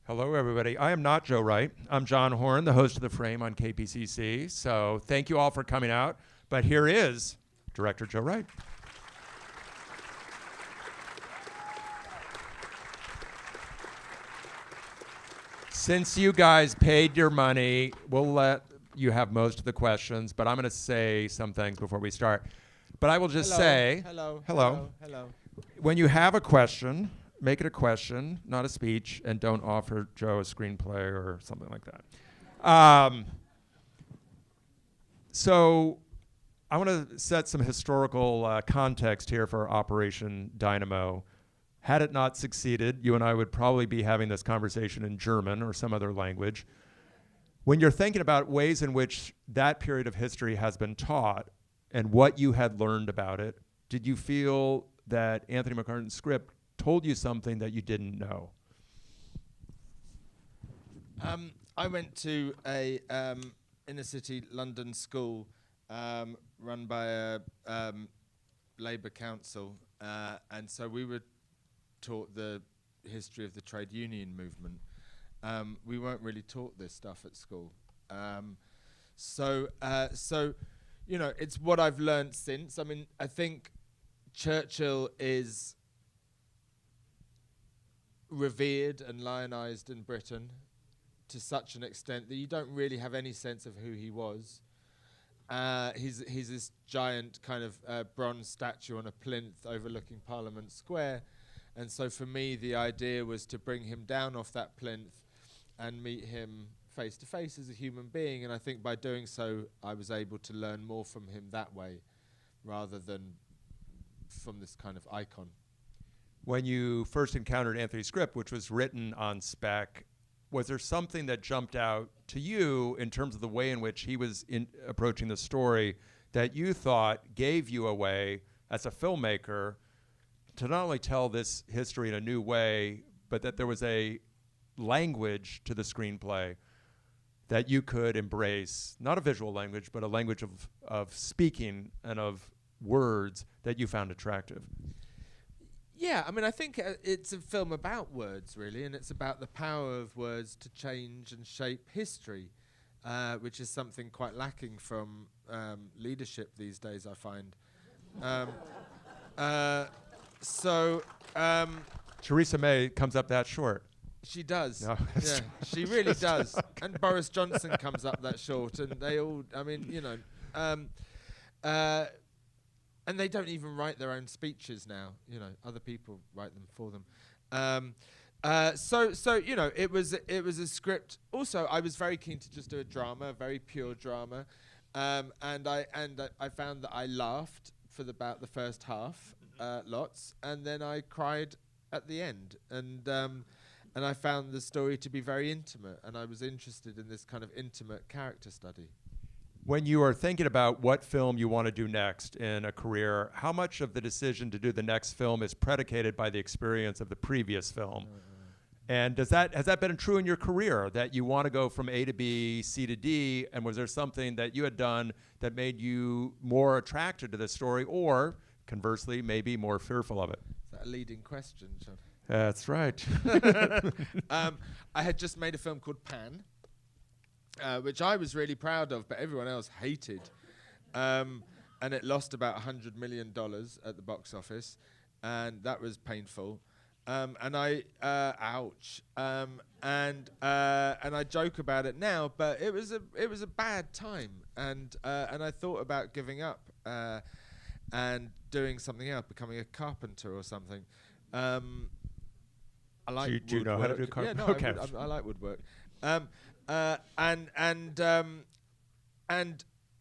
Hello, everybody. I am not Joe Wright. I'm John Horn, the host of The Frame on KPCC. So thank you all for coming out. But here is Director Joe Wright. Since you guys paid your money, we'll let you have most of the questions, but I'm going to say some things before we start. But I will just say, Hello. when you have a question, make it a question, not a speech, and don't offer Joe a screenplay or something like that. So I want to set some historical context here for Operation Dynamo. Had it not succeeded, you and I would probably be having this conversation in German or some other language. When you're thinking about ways in which that period of history has been taught and what you had learned about it, did you feel that Anthony McCartan's script told you something that you didn't know? I went to a inner city London school run by a Labour council, and so we were taught the history of the trade union movement. We weren't really taught this stuff at school. So you know, it's what I've learned since. I mean, I think Churchill is revered and lionized in Britain to such an extent that you don't really have any sense of who he was. He's this giant kind of bronze statue on a plinth overlooking Parliament Square. And so for me, the idea was to bring him down off that plinth and meet him face to face as a human being. And I think by doing so, I was able to learn more from him that way rather than from this kind of icon. When you first encountered Anthony's script, which was written on spec, was there something that jumped out to you in terms of the way in which he was approaching the story that you thought gave you a way as a filmmaker to not only tell this history in a new way, but that there was a language to the screenplay that you could embrace, not a visual language, but a language of speaking and of words that you found attractive? Yeah, I mean, I think it's a film about words, really, and it's about the power of words to change and shape history, which is something quite lacking from leadership these days, I find. Theresa May comes up that short. She does. No, Yeah, she really does. And Boris Johnson comes up that short, and they all, I mean, you know, and they don't even write their own speeches now. You know, other people write them for them. So you know, it was a script. Also, I was very keen to just do a drama, a very pure drama, and I found that I laughed for about the first half, lots, and then I cried at the end, and I found the story to be very intimate, and I was interested in this kind of intimate character study. When you are thinking about what film you want to do next in a career, how much of the decision to do the next film is predicated by the experience of the previous film? And has that been true in your career, that you want to go from A to B, C to D, and was there something that you had done that made you more attracted to the story, or conversely, maybe more fearful of it? Is that a leading question, John? That's right. I had just made a film called Pan, which I was really proud of, but everyone else hated. And it lost about $100 million at the box office, and that was painful. And I, ouch. And I joke about it now, but it was a bad time, and I thought about giving up and doing something else, becoming a carpenter or something. I like woodwork. Do you know how to do carpentry? Yeah, no, Okay. I like woodwork. And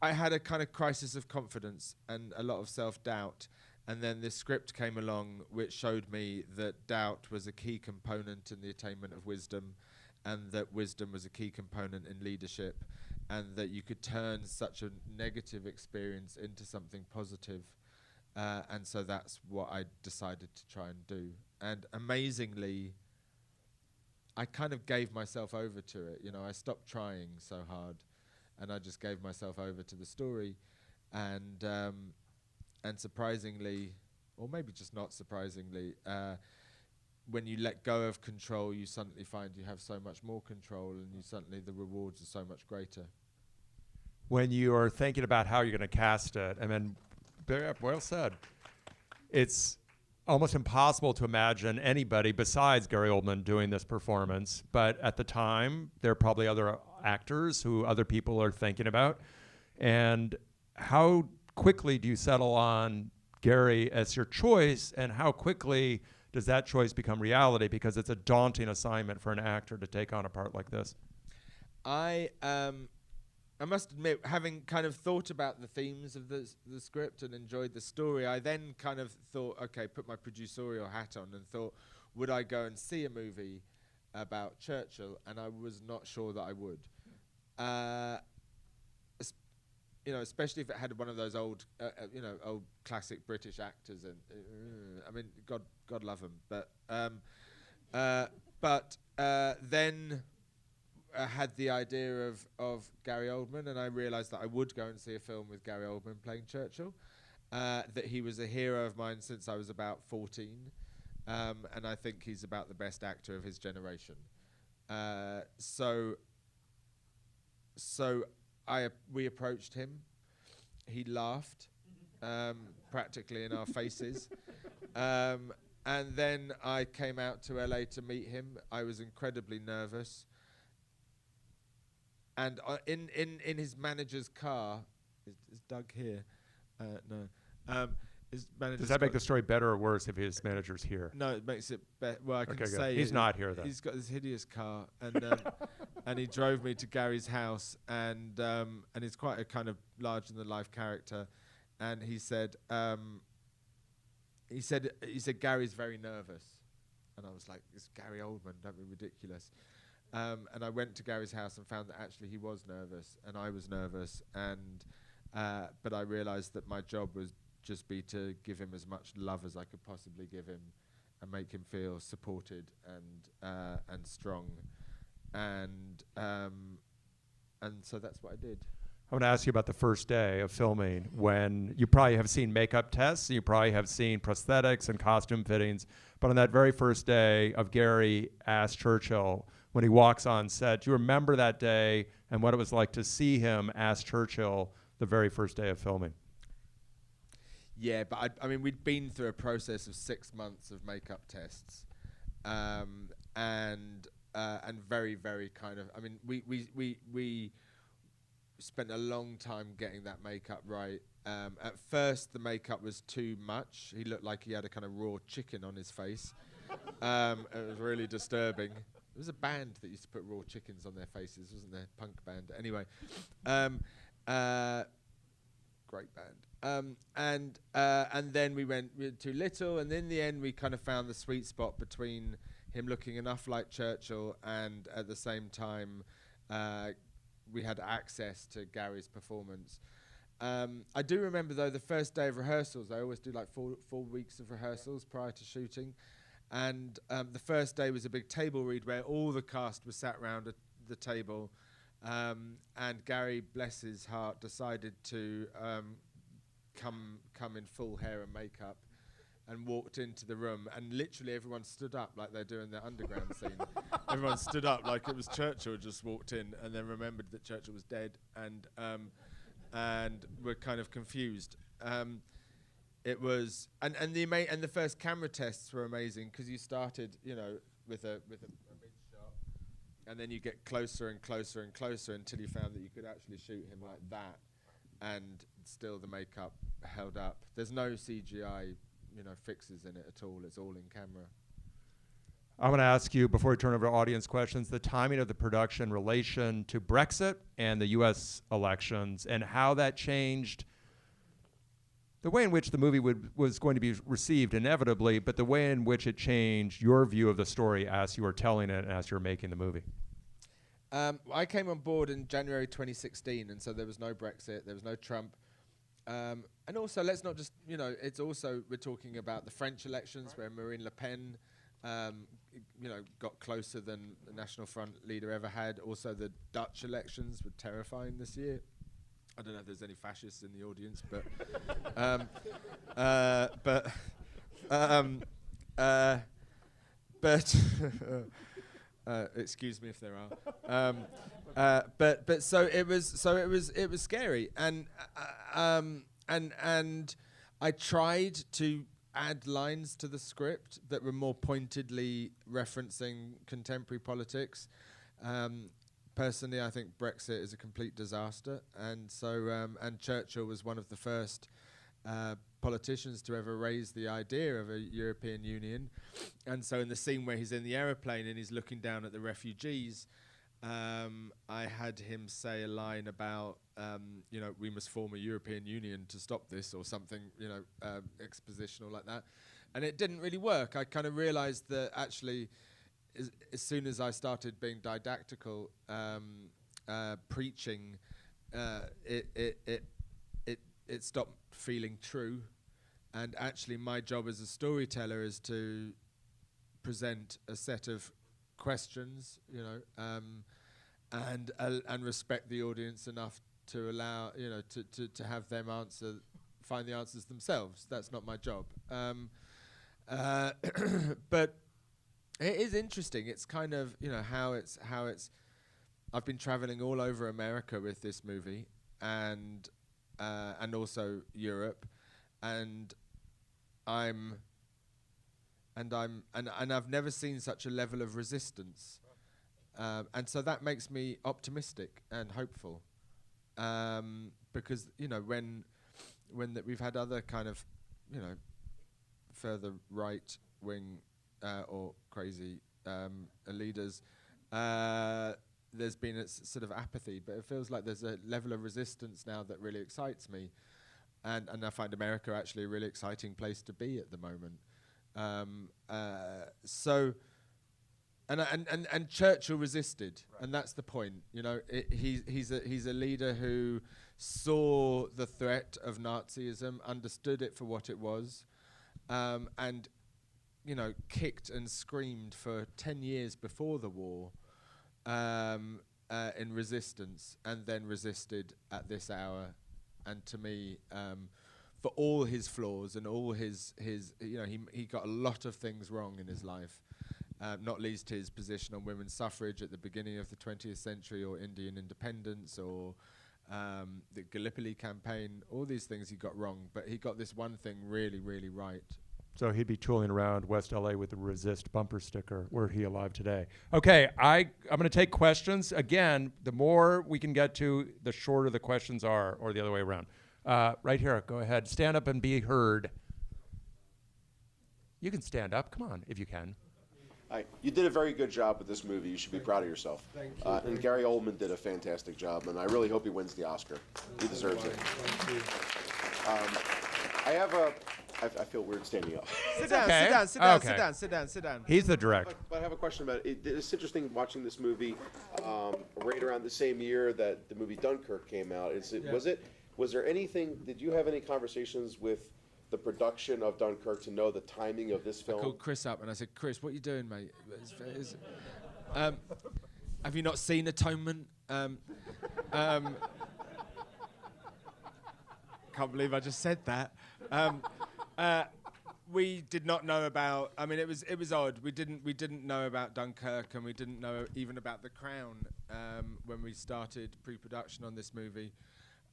I had a kind of crisis of confidence and a lot of self-doubt. And then this script came along which showed me that doubt was a key component in the attainment of wisdom, and that wisdom was a key component in leadership, and that you could turn such a negative experience into something positive. And so that's what I decided to try and do. And amazingly, I kind of gave myself over to it. You know, I stopped trying so hard, and I just gave myself over to the story. And surprisingly, or maybe just not surprisingly, when you let go of control, you suddenly find you have so much more control, and you suddenly the rewards are so much greater. When you are thinking about how you're going to cast it, and then, well said, it's almost impossible to imagine anybody besides Gary Oldman doing this performance. But at the time, there are probably other actors who other people are thinking about. And how quickly do you settle on Gary as your choice, and how quickly does that choice become reality? Because it's a daunting assignment for an actor to take on a part like this. I must admit, having kind of thought about the themes of the script and enjoyed the story, I then kind of thought, okay, put my producerial hat on and thought, would I go and see a movie about Churchill? And I was not sure that I would. Especially if it had one of those old classic British actors. And I mean, God love them. But then I had the idea of Gary Oldman, and I realised that I would go and see a film with Gary Oldman playing Churchill, that he was a hero of mine since I was about 14, and I think he's about the best actor of his generation. So we approached him. He laughed practically in our faces. And then I came out to LA to meet him. I was incredibly nervous. And in his manager's car, is Doug here? No. His manager's Does that make the story better or worse if his manager's here? No, it makes it better. Well, I can say he's not here, though. He's got this hideous car, and and he drove me to Gary's house, and he's quite a kind of larger-than-life character, and he said Gary's very nervous, and I was like, it's Gary Oldman, don't be ridiculous. And I went to Gary's house and found that actually he was nervous, and I was nervous, and but I realised that my job was just be to give him as much love as I could possibly give him, and make him feel supported and strong, and so that's what I did. I want to ask you about the first day of filming, when you probably have seen makeup tests, you probably have seen prosthetics and costume fittings, but on that very first day of Gary as Churchill, when he walks on set, do you remember that day and what it was like to see him as Churchill the very first day of filming? Yeah, but I mean, we'd been through a process of 6 months of makeup tests, and very, very kind of. I mean, we spent a long time getting that makeup right. At first, the makeup was too much. He looked like he had a kind of raw chicken on his face. It was really disturbing. There was a band that used to put raw chickens on their faces, wasn't there? Punk band. Anyway, great band. And then we went too little, and in the end we kind of found the sweet spot between him looking enough like Churchill and at the same time we had access to Gary's performance. I do remember though the first day of rehearsals. I always do like four weeks of rehearsals prior to shooting, and the first day was a big table read where all the cast was sat round the table, and Gary, bless his heart, decided to come in full hair and makeup and walked into the room, and literally everyone stood up like they're doing their underground scene. Everyone stood up like it was Churchill just walked in, and then remembered that Churchill was dead, and were kind of confused. It was and the first camera tests were amazing, because you started, with a mid shot, and then you get closer and closer and closer until you found that you could actually shoot him like that, and still the makeup held up. There's no CGI, fixes in it at all. It's all in camera. I want to ask you, before we turn over to audience questions, the timing of the production in relation to Brexit and the US elections, and how that changed the way in which the movie was going to be received inevitably, but the way in which it changed your view of the story as you were telling it and as you were making the movie. I came on board in January 2016, and so there was no Brexit, there was no Trump. And also, let's not just, it's also, we're talking about the French elections, where Marine Le Pen, got closer than the National Front leader ever had. Also, the Dutch elections were terrifying this year. I don't know if there's any fascists in the audience, but but excuse me if there are. But so it was scary, and I tried to add lines to the script that were more pointedly referencing contemporary politics. Personally, I think Brexit is a complete disaster, and so and Churchill was one of the first politicians to ever raise the idea of a European Union. And so in the scene where he's in the aeroplane and he's looking down at the refugees, I had him say a line about, we must form a European Union to stop this, or something, expositional like that. And it didn't really work. I kind of realized that actually, as soon as I started being didactical, preaching, it stopped feeling true. And actually my job as a storyteller is to present a set of questions, and respect the audience enough to allow, to have them find the answers themselves. That's not my job. But it is interesting. It's kind of, how it's. I've been traveling all over America with this movie, and also Europe, and I've never seen such a level of resistance, and so that makes me optimistic and hopeful, because when we've had other kind of further right wing or crazy leaders, there's been a sort of apathy, but it feels like there's a level of resistance now that really excites me, and I find America actually a really exciting place to be at the moment. So, and Churchill resisted, right. And that's the point. He's a leader who saw the threat of Nazism, understood it for what it was, and kicked and screamed for 10 years before the war in resistance, and then resisted at this hour. And to me, for all his flaws and all his he got a lot of things wrong in his life, not least his position on women's suffrage at the beginning of the 20th century, or Indian independence, or the Gallipoli campaign. All these things he got wrong, but he got this one thing really, really right. So he'd be tooling around West LA with the resist bumper sticker, were he alive today. Okay, I'm going to take questions. Again, the more we can get to, the shorter the questions are, or the other way around. Right here, go ahead. Stand up and be heard. You can stand up, come on, if you can. Hi. You did a very good job with this movie. You should be proud of yourself. Thank you. And Gary Oldman did a fantastic job, and I really hope he wins the Oscar. He deserves it. Thank you. I feel weird standing up. Sit down, okay. Sit down. He's the director. But I have a question about it. It's interesting watching this movie right around the same year that the movie Dunkirk came out. Was there anything, did you have any conversations with the production of Dunkirk to know the timing of this film? I called Chris up and I said, Chris, what are you doing, mate? Have you not seen Atonement? Can't believe I just said that. We did not know about. I mean, it was odd. We didn't know about Dunkirk, and we didn't know even about The Crown when we started pre-production on this movie.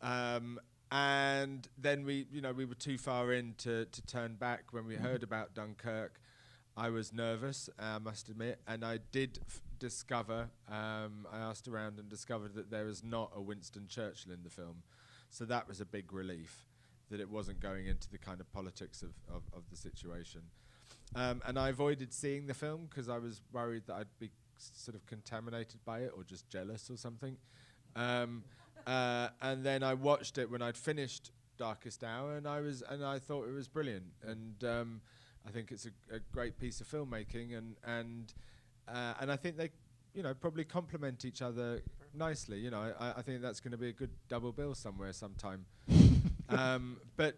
And then we were too far in to turn back when we heard about Dunkirk. I was nervous, I must admit, and I did discover. I asked around and discovered that there is not a Winston Churchill in the film, so that was a big relief, that it wasn't going into the kind of politics of the situation. And I avoided seeing the film because I was worried that I'd be sort of contaminated by it or just jealous or something. And then I watched it when I'd finished Darkest Hour, and I thought it was brilliant. And I think it's a great piece of filmmaking, and I think they probably complement each other nicely. I think that's going to be a good double bill somewhere sometime. But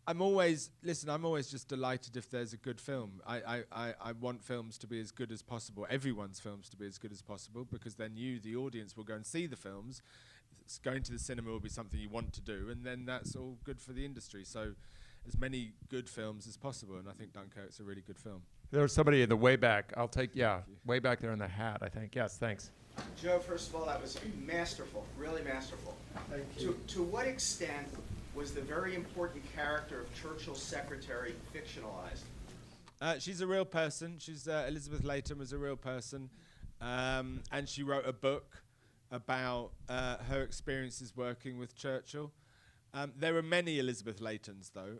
I'm always just delighted if there's a good film. I want films to be as good as possible, everyone's films to be as good as possible, because then you, the audience, will go and see the films. Going to the cinema will be something you want to do, and then that's all good for the industry. So as many good films as possible, and I think Dunkirk's a really good film. There was somebody in the way back. I'll take, way back there in the hat, I think. Yes, thanks. Joe, first of all, that was masterful, really masterful. Thank you. To what extent was the very important character of Churchill's secretary fictionalized? She's a real person. She's Elizabeth Leighton was a real person, and she wrote a book about her experiences working with Churchill. There were many Elizabeth Leightons, though.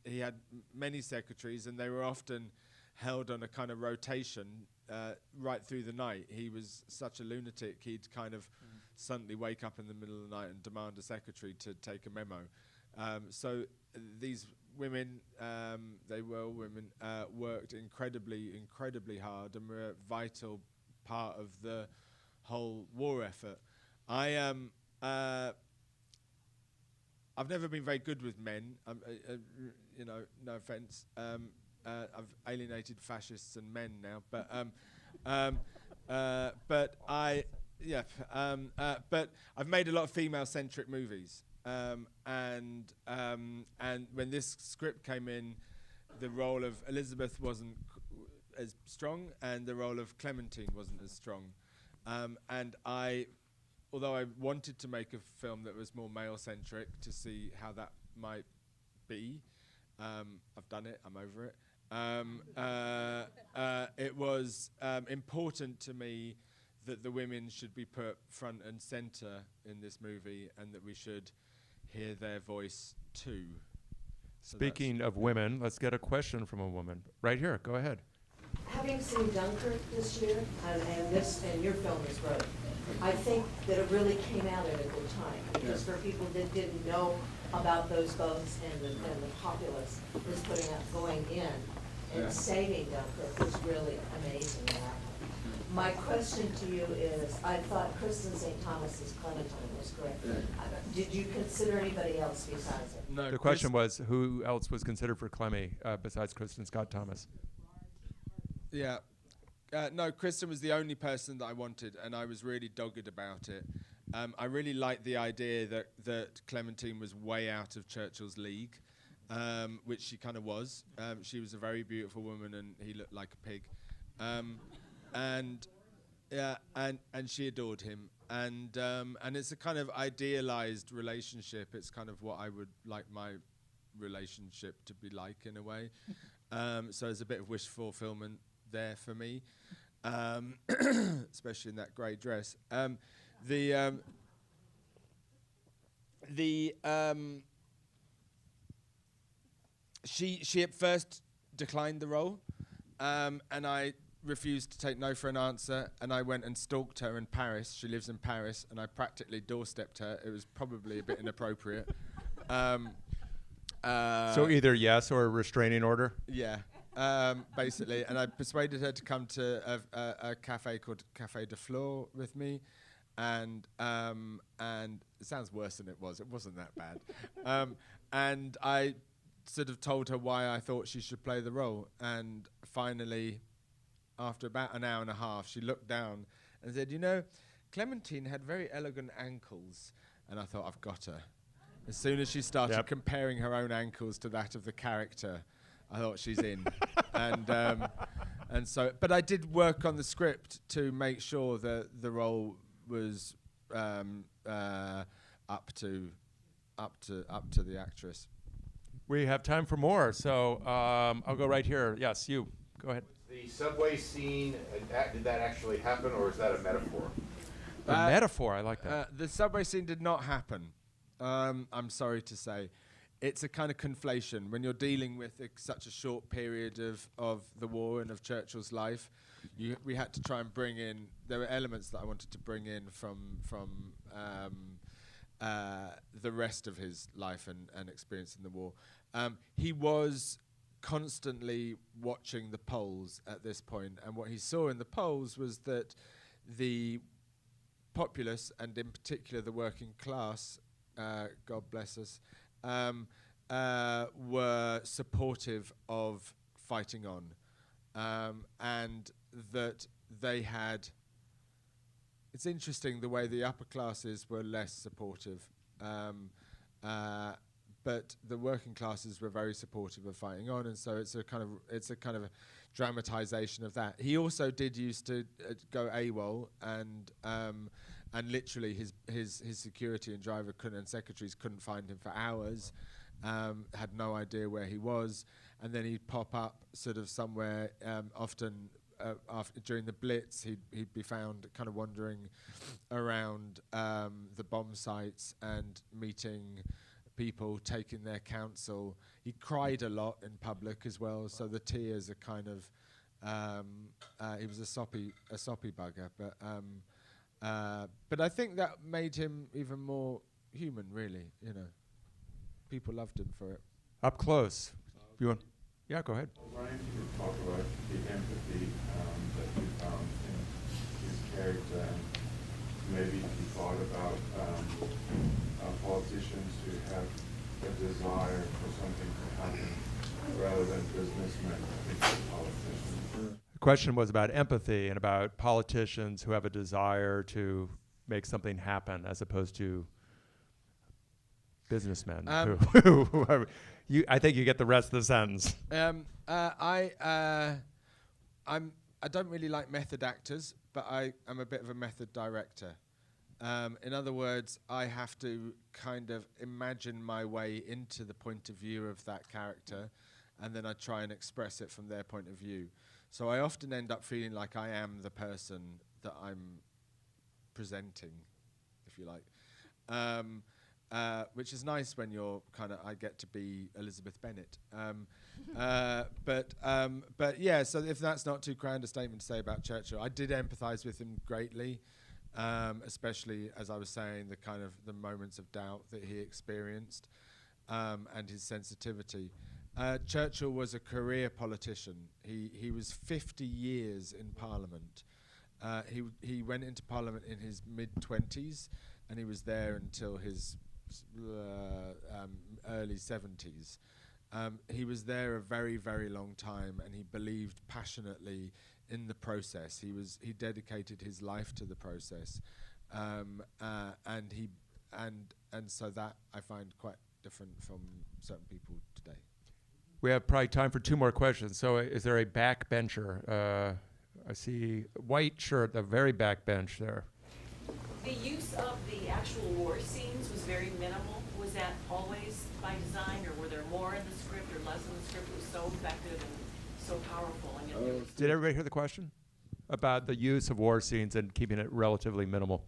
He had many secretaries, and they were often held on a kind of rotation right through the night. He was such a lunatic, he'd kind of suddenly wake up in the middle of the night and demand a secretary to take a memo. So these women, they were all women, worked incredibly hard and were a vital part of the whole war effort. I've never been very good with men, no offense. I've alienated fascists and men now, but I've made a lot of female-centric movies, and when this script came in, the role of Elizabeth wasn't as strong, and the role of Clementine wasn't as strong, and although I wanted to make a film that was more male-centric to see how that might be, I've done it, I'm over it. It was important to me that the women should be put front and center in this movie and that we should hear their voice too. Speaking of women, let's get a question from a woman. Right here, go ahead. Having seen Dunkirk this year, and your film is great, I think that it really came out at a good time, because for people that didn't know about those boats and the populace was going in and saving Dunkirk was really amazing. My question to you is, I thought Kristen St. Thomas's Clementine was great. Did you consider anybody else besides it? No. The question was, who else was considered for Clemmy besides Kristen Scott Thomas? Yeah. No, Kristen was the only person that I wanted, and I was really dogged about it. I really liked the idea that Clementine was way out of Churchill's league, which she kind of was. She was a very beautiful woman, and he looked like a pig. And she adored him. And it's a kind of idealized relationship. It's kind of what I would like my relationship to be like in a way. So there's a bit of wish fulfillment there for me, especially in that grey dress. She at first declined the role, and I refused to take no for an answer, and I went and stalked her in Paris. She lives in Paris, and I practically doorstepped her. It was probably a bit inappropriate. So either yes or a restraining order? Yeah. Basically, and I persuaded her to come to a cafe called Café de Flore with me, and it sounds worse than it was. It wasn't that bad. And I sort of told her why I thought she should play the role, and finally, after about an hour and a half, she looked down and said, Clementine had very elegant ankles, and I thought, I've got her. As soon as she started comparing her own ankles to that of the character, I thought she's in. And so, but I did work on the script to make sure that the role was up to the actress. We have time for more, so I'll go right here. Yes, you. Go ahead. The subway scene, did that actually happen, or is that a metaphor? A metaphor, I like that. The subway scene did not happen. I'm sorry to say. It's a kind of conflation. When you're dealing with such a short period of the war and of Churchill's life, we had to try and bring in, there were elements that I wanted to bring in from the rest of his life and experience in the war. He was constantly watching the polls at this point, and what he saw in the polls was that the populace, and in particular the working class, God bless us, were supportive of fighting on, and that they had, it's interesting the way the upper classes were less supportive, but but the working classes were very supportive of fighting on, and so it's a kind of a dramatization of that. He also did used to go AWOL, and literally his security and driver and secretaries couldn't find him for hours, had no idea where he was, and then he'd pop up sort of somewhere, often after during the Blitz. He'd be found kind of wandering around the bomb sites and meeting people, taking their counsel. He cried a lot in public as well, so the tears are kind of he was a soppy bugger, but I think that made him even more human, really. You know, people loved him for it. Up close. You want? Yeah, go ahead. Ryan, you could talk about the empathy that you found in his character, and maybe you thought about politicians who have a desire for something to happen rather than businessmen who think politicians. The question was about empathy and about politicians who have a desire to make something happen as opposed to businessmen who are, I think you get the rest of the sentence. I don't really like method actors, but I am a bit of a method director. In other words, I have to kind of imagine my way into the point of view of that character, and then I try and express it from their point of view. So I often end up feeling like I am the person that I'm presenting, if you like. Which is nice when you're I get to be Elizabeth Bennet. But yeah, so if that's not too grand a statement to say about Churchill, I did empathise with him greatly, especially, as I was saying, the moments of doubt that he experienced, and his sensitivity. Churchill was a career politician. He was 50 years in Parliament. He went into Parliament in his mid-20s, and he was there until his early 70s. He was there a very, very long time, and he believed passionately in the process. He dedicated his life to the process, and so that I find quite different from certain people today. We have probably time for two more questions. So is there a backbencher? I see white shirt, the very back bench there. The use of the actual war scenes was very minimal. Was that always by design, or were there more in the script or less in the script? It was so effective and so powerful. And yet Did everybody hear the question? About the use of war scenes and keeping it relatively minimal.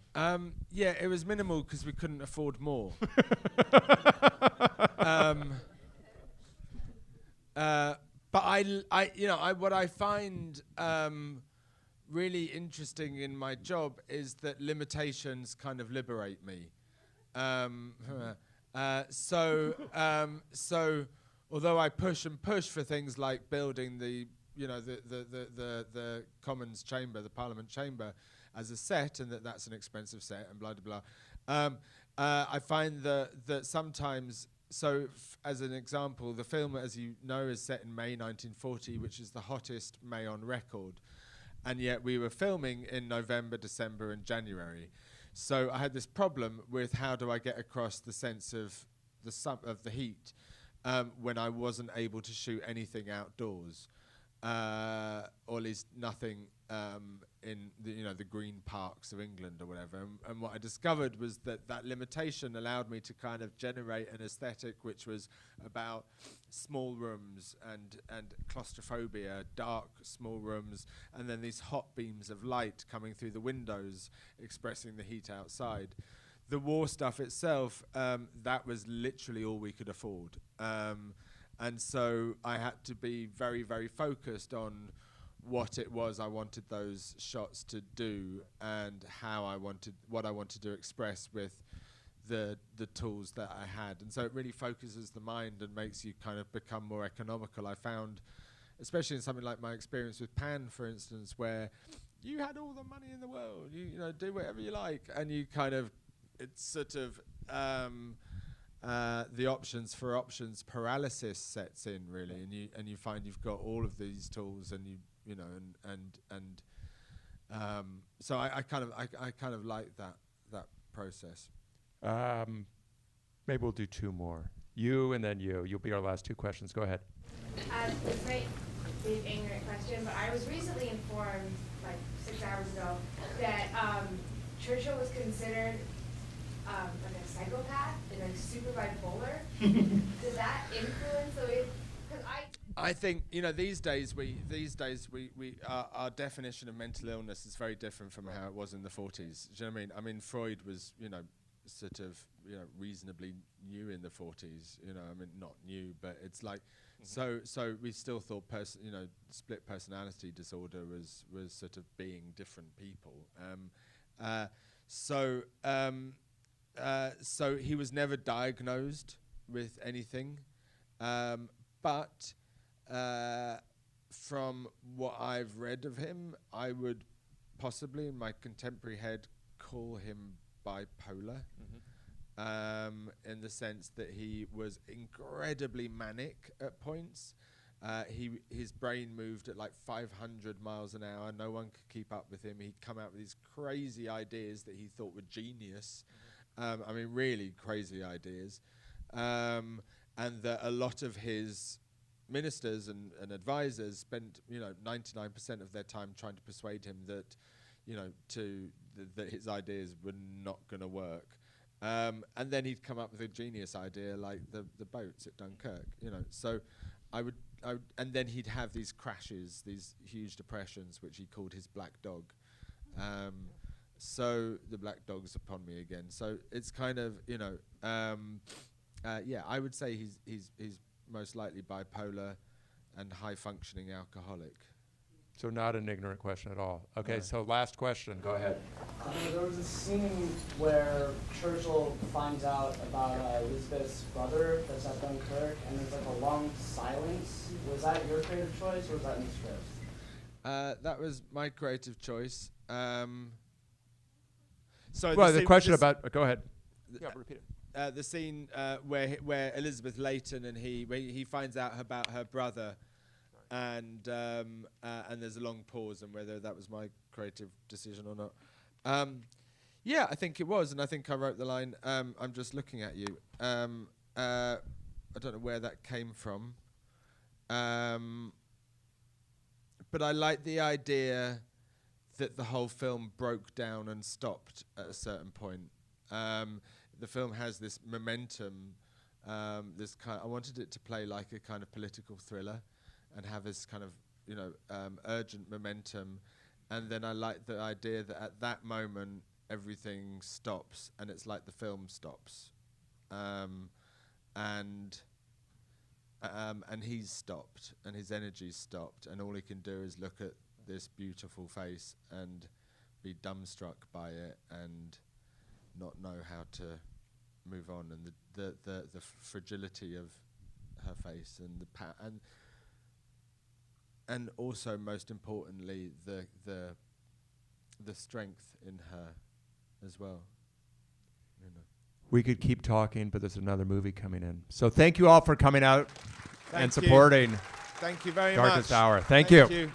Yeah, it was minimal because we couldn't afford more. But what I find really interesting in my job is that limitations kind of liberate me. So although I push for things like building the Commons chamber, the Parliament chamber, as a set, and that's an expensive set, and blah blah blah. I find that sometimes. So, as an example, the film, as you know, is set in May 1940, which is the hottest May on record, and yet we were filming in November, December, and January. So I had this problem with how do I get across the sense of the heat when I wasn't able to shoot anything outdoors, or at least nothing in the green parks of England or whatever. And what I discovered was that limitation allowed me to kind of generate an aesthetic which was about small rooms and claustrophobia, dark small rooms, and then these hot beams of light coming through the windows expressing the heat outside. The war stuff itself, that was literally all we could afford. And so I had to be very, very focused on what it was I wanted those shots to do and what I wanted to express with the tools that I had. And so it really focuses the mind and makes you kind of become more economical. I found, especially in something like my experience with Pan, for instance, where you had all the money in the world, you do whatever you like, and you kind of, it's sort of the options paralysis sets in, really, and you find you've got all of these tools, and so I kind of like that process. Maybe we'll do two more. You and then you. You'll be our last two questions. Go ahead. This might be an ignorant question, but I was recently informed, like 6 hours ago, that Churchill was considered like a psychopath and like super bipolar. Does that influence the way? Because I think, you know, these days our definition of mental illness is very different from how it was in the 40s. Do you know what I mean? I mean, Freud was, you know, sort of, you know, reasonably new in the 40s. You know, I mean, not new, but it's like, so we still thought, you know, split personality disorder was sort of being different people. So he was never diagnosed with anything, but from what I've read of him, I would possibly, in my contemporary head, call him bipolar, in the sense that he was incredibly manic at points. His brain moved at like 500 miles an hour. No one could keep up with him. He'd come out with these crazy ideas that he thought were genius. I mean, really crazy ideas. And that a lot of his ministers and advisors spent, you know, 99% of their time trying to persuade him that, you know, that his ideas were not going to work. And then he'd come up with a genius idea like the boats at Dunkirk, you know. So I would, and then he'd have these crashes, these huge depressions, which he called his black dog. So the black dog's upon me again. So it's kind of, you know, yeah, I would say he's most likely bipolar and high functioning alcoholic. So not an ignorant question at all. Okay, No. so last question. Go ahead. There was a scene where Churchill finds out about Elizabeth's brother that's at Dunkirk, and there's like a long silence. Was that your creative choice, or was that in the script? That was my creative choice. So Well, the question about... go ahead. th- Yeah, repeat it. the scene where Elizabeth Layton and he finds out about her brother, and there's a long pause, and whether that was my creative decision or not. Yeah, I think it was, and I think I wrote the line, I'm just looking at you. I don't know where that came from. But I like the idea that the whole film broke down and stopped at a certain point. The film has this momentum, I wanted it to play like a kind of political thriller and have this kind of, you know, urgent momentum. And then I like the idea that at that moment, everything stops and it's like the film stops. And he's stopped and his energy's stopped, and all he can do is look at this beautiful face and be dumbstruck by it and not know how to move on, and the fragility of her face and and also most importantly the strength in her as well, you know. We could keep talking, but there's another movie coming in. So thank you all for coming out and Thank you. supporting Thank you very much. Darkest Hour. Thank you.